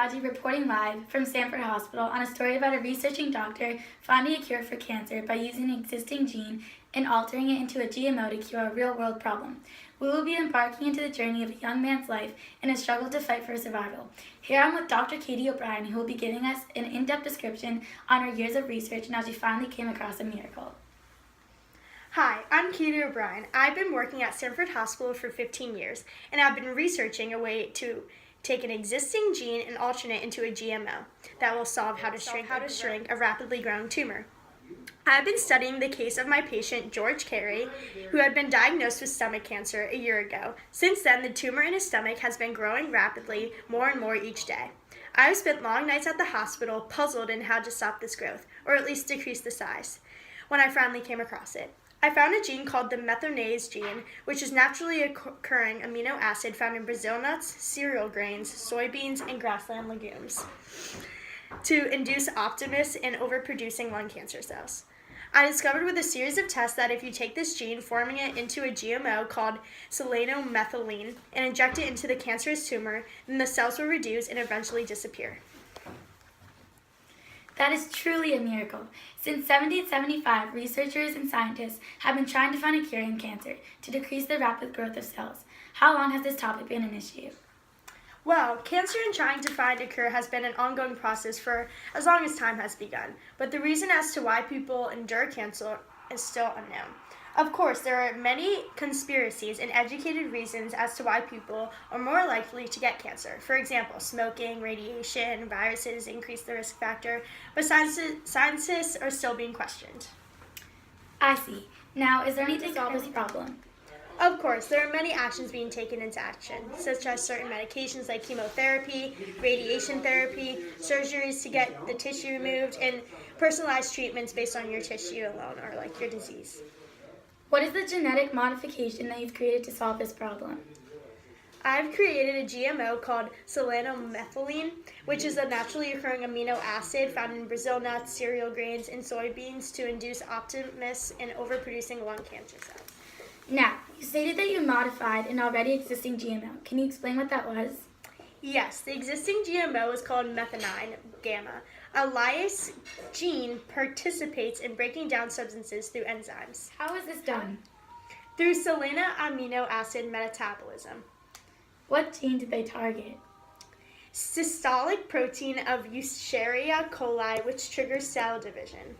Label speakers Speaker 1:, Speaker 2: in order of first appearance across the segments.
Speaker 1: Raji reporting live from Stanford Hospital on a story about a researching doctor finding a cure for cancer by using an existing gene and altering it into a GMO to cure a real-world problem. We will be embarking into the journey of a young man's life and his struggle to fight for survival. Here I'm with Dr. Katie O'Brien, who will be giving us an in-depth description on her years of research and how she finally came across a miracle.
Speaker 2: Hi, I'm Katie O'Brien. I've been working at Stanford Hospital for 15 years, and I've been researching a way to take an existing gene and alternate it into a GMO that will solve how to shrink a rapidly growing tumor. I've been studying the case of my patient, George Carey, who had been diagnosed with stomach cancer a year ago. Since then, the tumor in his stomach has been growing rapidly, more and more each day. I have spent long nights at the hospital, puzzled in how to stop this growth, or at least decrease the size, when I finally came across it. I found a gene called the methionase gene, which is naturally occurring amino acid found in Brazil nuts, cereal grains, soybeans, and grassland legumes, to induce optimus in overproducing lung cancer cells. I discovered with a series of tests that if you take this gene, forming it into a GMO called selenomethylene, and inject it into the cancerous tumor, then the cells will reduce and eventually disappear.
Speaker 1: That is truly a miracle. Since 1775, researchers and scientists have been trying to find a cure in cancer to decrease the rapid growth of cells. How long has this topic been an issue?
Speaker 2: Well, cancer and trying to find a cure has been an ongoing process for as long as time has begun, but the reason as to why people endure cancer is still unknown. Of course, there are many conspiracies and educated reasons as to why people are more likely to get cancer. For example, smoking, radiation, viruses increase the risk factor, but scientists are still being questioned.
Speaker 1: I see. Now, is there any way to solve this problem?
Speaker 2: Of course, there are many actions being taken into action, such as certain medications like chemotherapy, radiation therapy, surgeries to get the tissue removed, and personalized treatments based on your tissue alone or like your disease.
Speaker 1: What is the genetic modification that you've created to solve this problem?
Speaker 2: I've created a GMO called selenomethylene, which is a naturally occurring amino acid found in Brazil nuts, cereal grains, and soybeans to induce optimus in overproducing lung cancer cells.
Speaker 1: Now, you stated that you modified an already existing GMO. Can you explain what that was?
Speaker 2: Yes, the existing GMO is called methionine gamma. A lyase gene participates in breaking down substances through enzymes.
Speaker 1: How is this done?
Speaker 2: Through selena amino acid metabolism.
Speaker 1: What gene did they target?
Speaker 2: Cytosolic protein of Escherichia coli, which triggers cell division.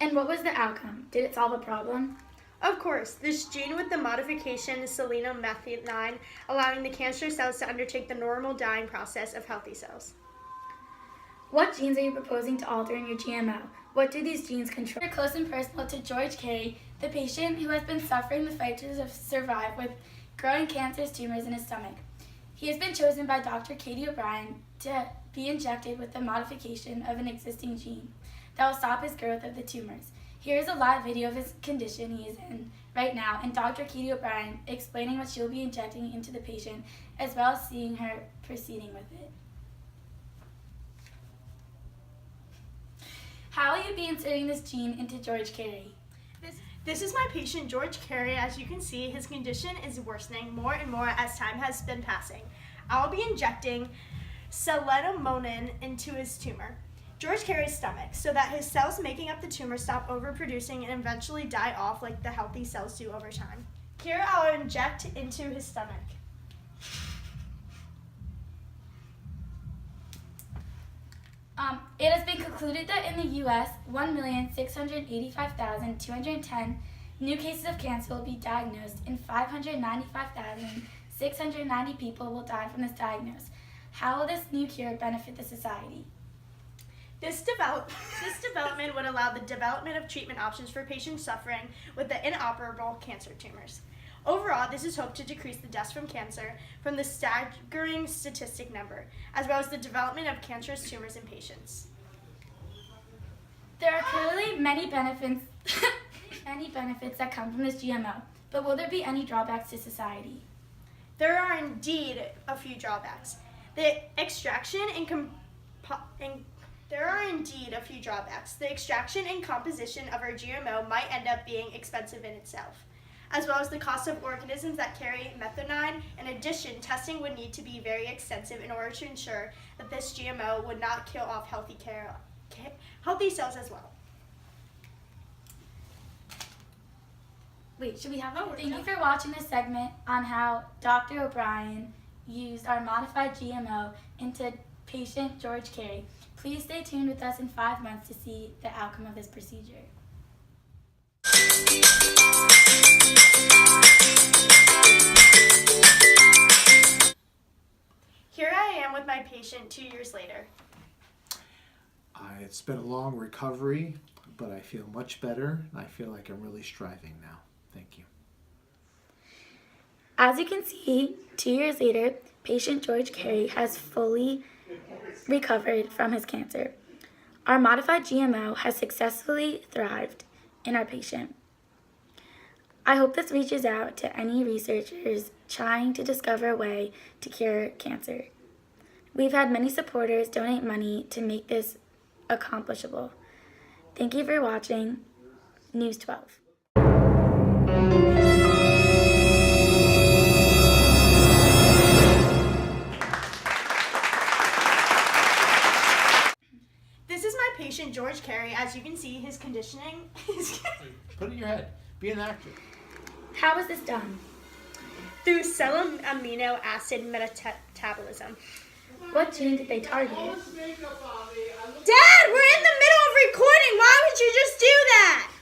Speaker 1: And what was the outcome? Did it solve a problem?
Speaker 2: Of course, this gene with the modification is selenomethionine, allowing the cancer cells to undertake the normal dying process of healthy cells.
Speaker 1: What genes are you proposing to alter in your GMO? What do these genes control? You're close and personal to George Carey, the patient who has been suffering the fight to survive with growing cancerous tumors in his stomach. He has been chosen by Dr. Katie O'Brien to be injected with the modification of an existing gene that will stop his growth of the tumors. Here is a live video of his condition he is in right now, and Dr. Katie O'Brien explaining what she will be injecting into the patient, as well as seeing her proceeding with it. How will you be inserting this gene into George Carey?
Speaker 2: This is my patient, George Carey. As you can see, his condition is worsening more and more as time has been passing. I will be injecting selenomethylene into his tumor, George Carey's stomach, so that his cells making up the tumor stop overproducing and eventually die off like the healthy cells do over time. Here I'll inject into his stomach.
Speaker 1: It has been concluded that in the U.S., 1,685,210 new cases of cancer will be diagnosed and 595,690 people will die from this diagnosis. How will this new cure benefit the society?
Speaker 2: This development would allow the development of treatment options for patients suffering with the inoperable cancer tumors. Overall, this is hoped to decrease the deaths from cancer from the staggering statistic number, as well as the development of cancerous tumors in patients.
Speaker 1: There are clearly many benefits that come from this GMO, but will there be any drawbacks to society?
Speaker 2: There are indeed a few drawbacks. The extraction and composition of our GMO might end up being expensive in itself. as well as the cost of organisms that carry methionine. In addition, testing would need to be very extensive in order to ensure that this GMO would not kill off healthy cells as well.
Speaker 1: Wait, should we have Thank you for watching this segment on how Dr. O'Brien used our modified GMO into patient George Carey. Please stay tuned with us in 5 months to see the outcome of this procedure.
Speaker 2: Here I am with my patient 2 years later.
Speaker 3: It's been a long recovery, but I feel much better. I feel like I'm really striving now. Thank you.
Speaker 1: As you can see, 2 years later, patient George Carey has fully recovered from his cancer. Our modified GMO has successfully thrived in our patient. I hope this reaches out to any researchers trying to discover a way to cure cancer. We've had many supporters donate money to make this accomplishable. Thank you for watching News 12.
Speaker 2: This is my patient George Carey. As you can see, his conditioning is
Speaker 3: Put it in your head. Be an actor.
Speaker 1: How was this done?
Speaker 2: through cell amino acid metabolism.
Speaker 1: What gene did they target?
Speaker 2: Dad, we're in the middle of recording. Why would you just do that?